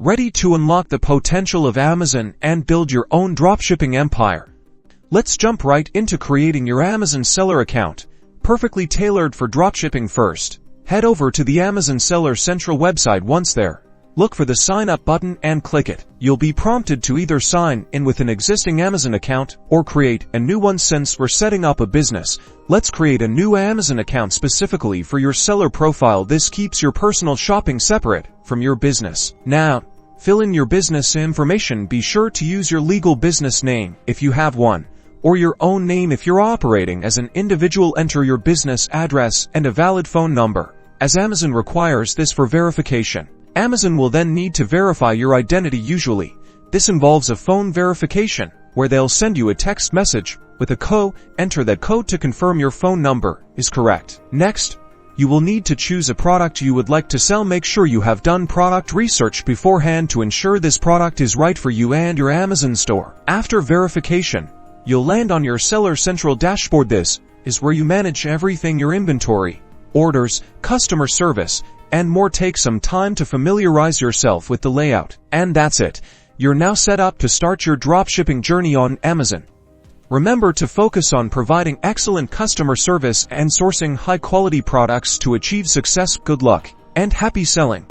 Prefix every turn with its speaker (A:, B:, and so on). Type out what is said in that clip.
A: Ready to unlock the potential of Amazon and build your own dropshipping empire? Let's jump right into creating your Amazon seller account, perfectly tailored for dropshipping. First, head over to the Amazon Seller Central website. Once there, look for the Sign Up button and click it. You'll be prompted to either sign in with an existing Amazon account or create a new one. Since we're setting up a business, let's create a new Amazon account specifically for your seller profile. This keeps your personal shopping separate from your business. Now, fill in your business information. Be sure to use your legal business name if you have one, or your own name if you're operating as an individual. Enter your business address and a valid phone number, as Amazon requires this for verification. Amazon will then need to verify your identity. Usually, this involves a phone verification, where they'll send you a text message with a code. Enter that code to confirm your phone number is correct. Next, you will need to choose a product you would like to sell. Make sure you have done product research beforehand to ensure this product is right for you and your Amazon store. After verification, you'll land on your Seller Central dashboard. This is where you manage everything: your inventory, orders, customer service, and more. Take some time to familiarize yourself with the layout. And that's it. You're now set up to start your dropshipping journey on Amazon. Remember to focus on providing excellent customer service and sourcing high-quality products to achieve success. Good luck and happy selling.